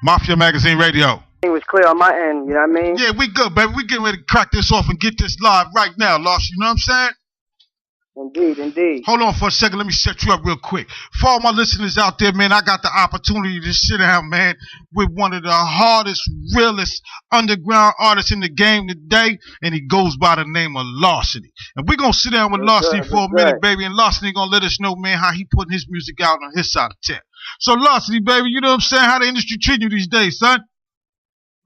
Mafia Magazine Radio. It was clear on my end, you know what I mean? Yeah, we good, baby. We getting ready to crack this off and get this live right now, Larceny. You know what I'm saying? Indeed, indeed. Hold on for a second. Let me set you up real quick. For all my listeners out there, man, I got the opportunity to sit down, man, with one of the hardest, realest underground artists in the game today, and he goes by the name of Larceny. And we're going to sit down with Larceny for a minute, baby, and Larceny going to let us know, man, how he putting his music out on his side of town. So, Larceny, baby, you know what I'm saying? How the industry treating you these days, son?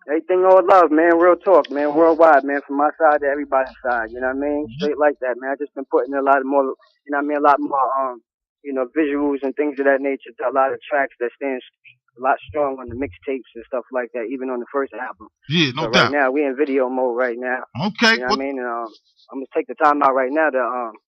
Everything all love, man. Real talk, man. Worldwide, man. From my side to everybody's side. You know what I mean? Straight like that, man. I just been putting a lot more, you know what I mean? A lot more, visuals and things of that nature to a lot of tracks that stands a lot strong on the mixtapes and stuff like that, even on the first album. Yeah, no doubt. Right now, we in video mode right now. Okay. You know what I mean? And, I'm going to take the time out right now to,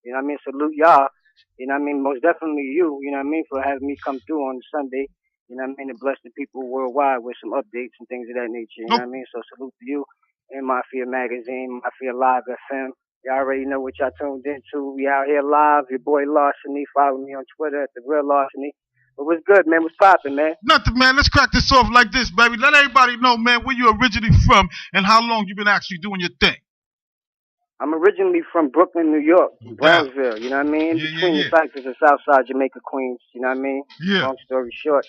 you know what I mean, salute y'all. You know what I mean? Most definitely you know what I mean, for having me come through on Sunday. You know what I mean? To bless the people worldwide with some updates and things of that nature. You know what I mean? So salute to you and Mafia Magazine, Mafia Live FM. Y'all already know what y'all tuned into. We out here live. Your boy Larceny. Follow me on Twitter at The Real Larceny. But what's good, man? What's poppin', man? Nothing, man. Let's crack this off like this, baby. Let everybody know, man, where you originally from and how long you been actually doing your thing. I'm originally from Brooklyn, New York, Brownsville. You know what I mean? Between the cyphers of Southside Jamaica, Queens. You know what I mean? Yeah. Long story short.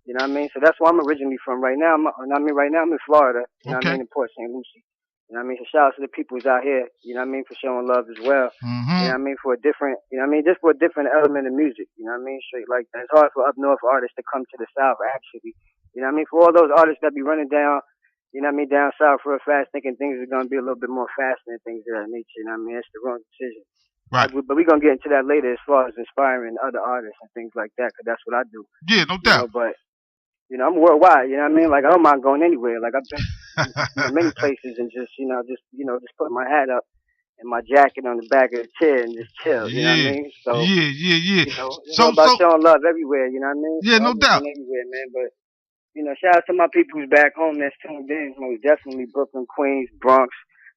You know what I mean? So that's where I'm originally from. Right now, right now I'm in Florida. You know what I mean? In Port St. Lucie. You know what I mean? So shout out to the people who's out here. You know what I mean? For showing love as well. Mm-hmm. You know what I mean? For a different, you know what I mean? Just for a different element of music. You know what I mean? Straight like that. It's hard for up north artists to come to the South, actually. You know what I mean? For all those artists that be running down, you know what I mean, down south real fast, thinking things are going to be a little bit more faster and things of that nature. You know what I mean? It's the wrong decision. Right. But we're going to get into that later as far as inspiring other artists and things like that, because that's what I do. Yeah, no doubt. But you know, I'm worldwide, you know what I mean? Like, I don't mind going anywhere. Like, I've been many places and just put my hat up and my jacket on the back of the chair and just chill, you know what I mean? So, yeah. You know, it's all about showing love everywhere, you know what I mean? Yeah, no doubt. Everywhere, man. But, you know, shout out to my people who's back home that's tuned in. Most definitely Brooklyn, Queens, Bronx,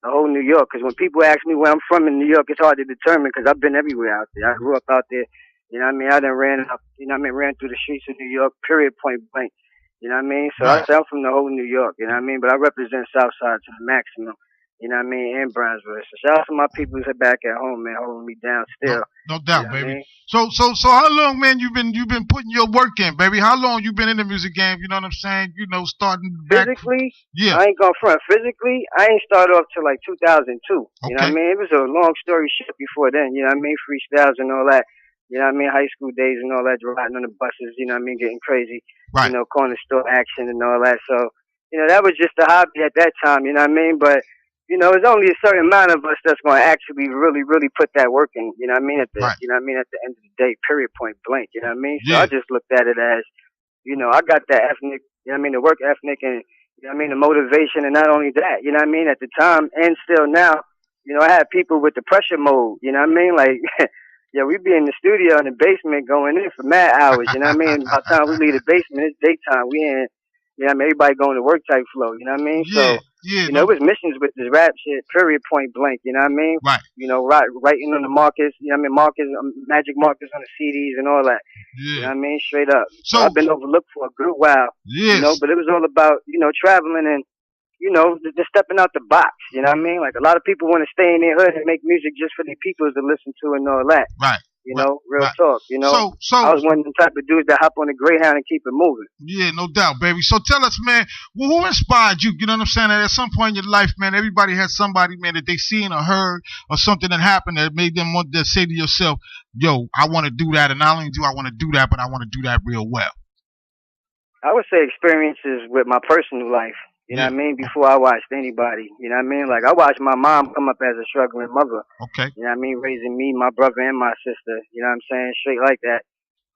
the whole New York. Because when people ask me where I'm from in New York, it's hard to determine because I've been everywhere out there. I grew up out there. You know what I mean? I done ran through the streets of New York, period, point blank. You know what I mean? So right. I'm from the whole New York, you know what I mean? But I represent Southside to the maximum, you know what I mean, and Brownsville. So shout out to my people who's back at home, man, holding me down still. No doubt, you know baby. I mean? So how long, man, you been putting your work in, baby? How long you been in the music game, you know what I'm saying? You know, starting back. Physically, yeah. I ain't gonna front. Physically, I ain't started off till like 2002. You know what I mean? It was a long story short before then, you know what I mean? Freestyles and all that. You know what I mean? High school days and all that, riding on the buses, you know what I mean? Getting crazy. Right. You know, corner store action and all that. So, you know, that was just a hobby at that time, you know what I mean? But, you know, there's only a certain amount of us that's going to actually really, really put that work in, you know what I mean? You know what I mean? At the end of the day, period, point blank, you know what I mean? So I just looked at it as, you know, I got that ethnic, you know what I mean? The work ethnic and, you know what I mean? The motivation and not only that, you know what I mean? At the time and still now, you know, I had people with the pressure mode, you know what I mean? Like, yeah, we be in the studio in the basement going in for mad hours, you know what I mean? By the time we leave the basement, it's daytime. We in, you know what I mean? Everybody going to work type flow, you know what I mean? Yeah, you know, it was missions with this rap shit, period, point blank, you know what I mean? Right. You know, writing on the markers, you know what I mean? Markers, magic markers on the CDs and all that. Yeah. You know what I mean? Straight up. So I've been overlooked for a good while. Yes. You know, but it was all about, you know, traveling and, you know, just stepping out the box, you know what I mean? Like, a lot of people want to stay in their hood and make music just for their people to listen to and all that. Right. You know, real talk, you know. So I was one of the type of dudes that hop on the Greyhound and keep it moving. Yeah, no doubt, baby. So tell us, man, who inspired you? You know what I'm saying? That at some point in your life, man, everybody has somebody, man, that they seen or heard or something that happened that made them want to say to yourself, yo, I want to do that. And not only do I want to do that, but I want to do that real well. I would say experiences with my personal life. You know what I mean? Before I watched anybody. You know what I mean? Like, I watched my mom come up as a struggling mother. Okay. You know what I mean? Raising me, my brother, and my sister. You know what I'm saying? Straight like that.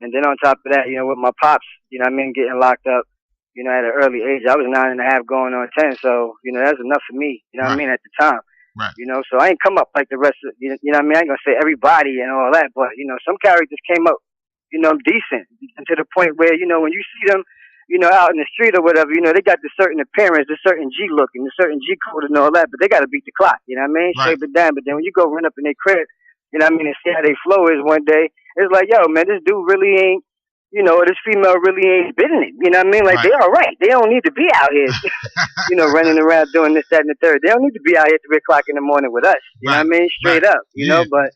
And then on top of that, you know, with my pops, you know what I mean, getting locked up, you know, at an early age. I was 9.5 going on 10. So, you know, that's enough for me. You know what I mean? At the time. Right. You know, so I ain't come up like the rest of, you know what I mean? I ain't gonna say everybody and all that, but, you know, some characters came up, you know, decent. And to the point where, you know, when you see them, you know, out in the street or whatever, you know, they got this certain appearance, this certain G look and this certain G code and all that, but they got to beat the clock, you know what I mean? Shape it down. But then when you go run up in their crib, you know what I mean, and see how they flow is one day, it's like, yo, man, this dude really ain't, you know, this female really ain't bidding it. You know what I mean? Like, Right. they all right. They don't need to be out here, you know, running around doing this, that, and the third. They don't need to be out here at 3 o'clock in the morning with us. You know Right. what I mean? Straight Right. up, you Yeah. know, but,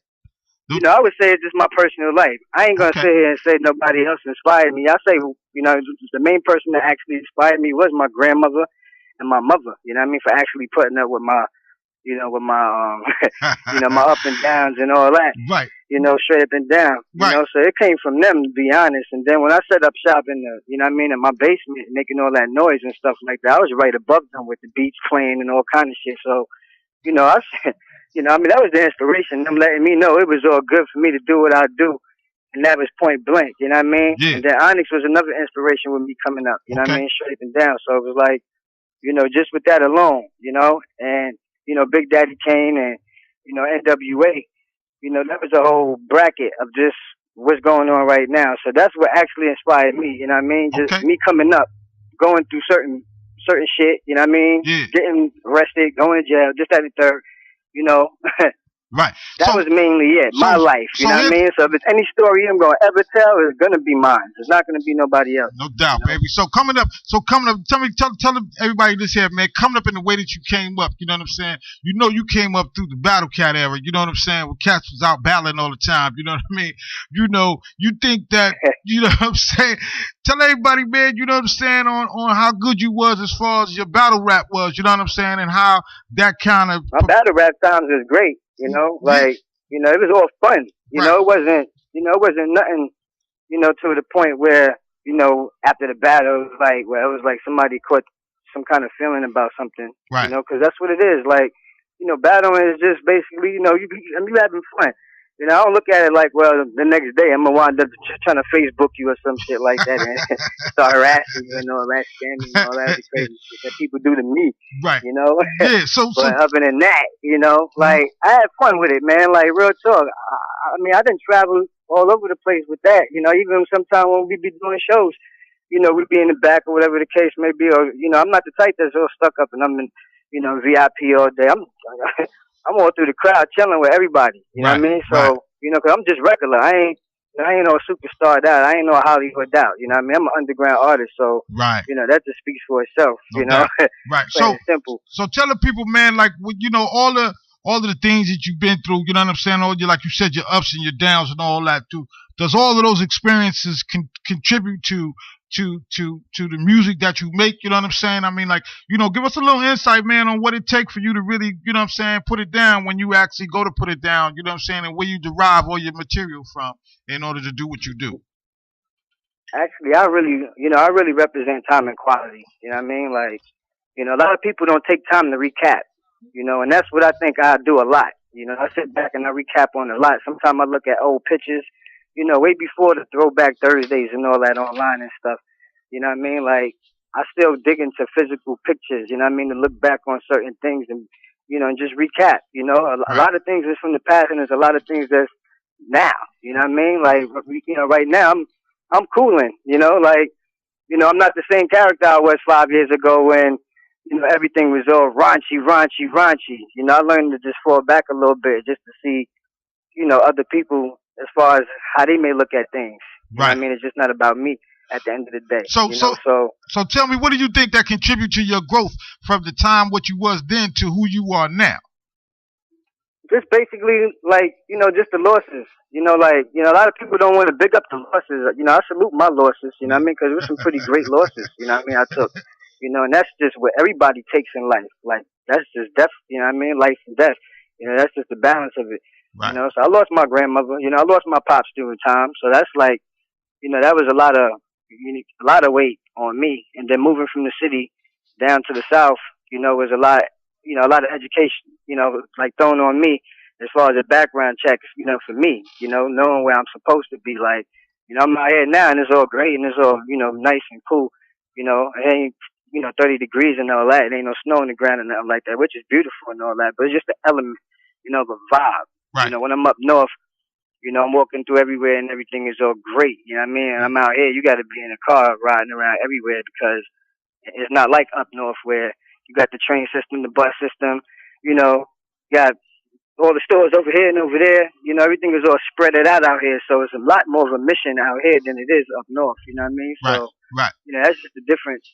you know, I would say it's just my personal life. I ain't going to Okay. sit here and say nobody else inspired me. I say, you know, the main person that actually inspired me was my grandmother and my mother. You know what I mean? For actually putting up with my, you know, with my, you know, my up and downs and all that. Right. You know, straight up and down. You Right. know, so it came from them, to be honest. And then when I set up shop in the, you know what I mean, in my basement, making all that noise and stuff like that, I was right above them with the beats playing and all kind of shit. So, you know, I said, you know, I mean, that was the inspiration. Them letting me know it was all good for me to do what I do. And that was point blank, you know what I mean? Yeah. And then Onyx was another inspiration with me coming up, you know what I mean? Straight up and down. So it was like, you know, just with that alone, you know, and, you know, Big Daddy Kane and, you know, NWA, you know, that was a whole bracket of just what's going on right now. So that's what actually inspired me, you know what I mean? Just me coming up, going through certain shit, you know what I mean? Yeah. Getting arrested, going to jail, just that and third, you know. Right. That was mainly it. My life. You know what I mean? So if it's any story I'm gonna ever tell, it's gonna be mine. It's not gonna be nobody else. No doubt, you know? Baby. So coming up, tell everybody this here, man. Coming up in the way that you came up, you know what I'm saying? You know you came up through the Battle Cat era, you know what I'm saying? Where cats was out battling all the time, you know what I mean? You know, you think that, you know what I'm saying? Tell everybody, man, you know what I'm saying, on how good you was as far as your battle rap was, you know what I'm saying, and how that kind of my battle rap times is great. You know, like, you know, it was all fun. You know, it wasn't nothing, you know, to the point where, you know, after the battle, it was like, well, it was like somebody caught some kind of feeling about something. Right. You know, because that's what it is. Like, you know, battling is just basically, you know, you having fun. You know, I don't look at it like, well, the next day I'm gonna wind up trying to Facebook you or some shit like that and start harassing you and all that, scamming and all that crazy shit that people do to me. Right. You know? Yeah, but other than that, you know, like, I had fun with it, man. Like, real talk. I mean, I didn't travel all over the place with that. You know, even sometimes when we be doing shows, you know, we'd be in the back or whatever the case may be, or, you know, I'm not the type that's all stuck up and I'm in, you know, VIP all day. I'm all through the crowd chilling with everybody. You know what I mean? So, you know, 'cause I'm just regular. I ain't no superstar out. I ain't no Hollywood out. You know what I mean? I'm an underground artist. So, you know, that just speaks for itself. No you know? Right. So simple. So tell the people, man, like, you know, all of the things that you've been through, you know what I'm saying? All your, like you said, your ups and your downs and all that too. Does all of those experiences contribute to the music that you make, you know what I'm saying? I mean, like, you know, give us a little insight, man, on what it takes for you to really, you know what I'm saying, put it down when you actually go to put it down, you know what I'm saying, and where you derive all your material from in order to do what you do. Actually, I really represent time and quality, you know what I mean? Like, you know, a lot of people don't take time to recap, you know, and that's what I think I do a lot. You know, I sit back and I recap on a lot. Sometimes I look at old pictures, you know, way before the Throwback Thursdays and all that online and stuff. You know what I mean? Like, I still dig into physical pictures, you know what I mean, to look back on certain things and, you know, and just recap, you know. A lot of things is from the past and there's a lot of things that's now, you know what I mean? Like, you know, right now I'm cooling, you know, like, you know, I'm not the same character I was 5 years ago when, you know, everything was all raunchy. You know, I learned to just fall back a little bit just to see, you know, other people as far as how they may look at things. You know what I mean? It's just not about me at the end of the day. So tell me, what do you think that contribute to your growth from the time what you was then to who you are now? Just basically, like, you know, just the losses. You know, like, you know, a lot of people don't want to big up the losses. You know, I salute my losses, you know what I mean? Because it was some pretty great losses, you know what I mean, I took. You know, and that's just what everybody takes in life. Like, that's just death, you know what I mean? Life and death. You know, that's just the balance of it. Right. You know, so I lost my grandmother. You know, I lost my pops during time. So that's like, you know, that was a lot of weight on me. And then moving from the city down to the South, you know, was a lot of education, you know, like thrown on me as far as the background checks, you know, for me, you know, knowing where I'm supposed to be. Like, you know, I'm out here now and it's all great and it's all, you know, nice and cool. You know, it ain't, you know, 30 degrees and all that. It ain't no snow on the ground and nothing like that, which is beautiful and all that. But it's just the element, you know, the vibe. Right. You know, when I'm up north, you know, I'm walking through everywhere and everything is all great. You know what I mean? And I'm out here, you got to be in a car riding around everywhere because it's not like up north where you got the train system, the bus system, you know, you got all the stores over here and over there. You know, everything is all spread it out here. So it's a lot more of a mission out here than it is up north. You know what I mean? Right. So, Right. you know, that's just the difference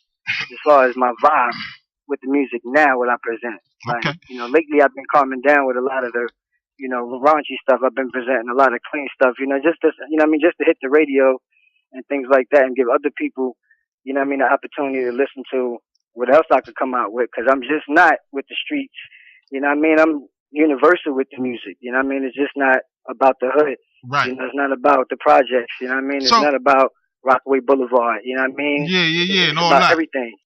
as far as my vibe with the music now, what I present. Like, Okay. you know, lately I've been calming down with a lot of the, you know, raunchy stuff. I've been presenting a lot of clean stuff, you know, just to, you know what I mean, just to hit the radio and things like that and give other people, you know what I mean, the opportunity to listen to what else I could come out with. Cause I'm just not with the streets. You know what I mean? I'm universal with the music. You know what I mean? It's just not about the hood. Right. You know, it's not about the projects. You know what I mean? It's not about Rockaway Boulevard. You know what I mean? Yeah, and it's all about that. everything.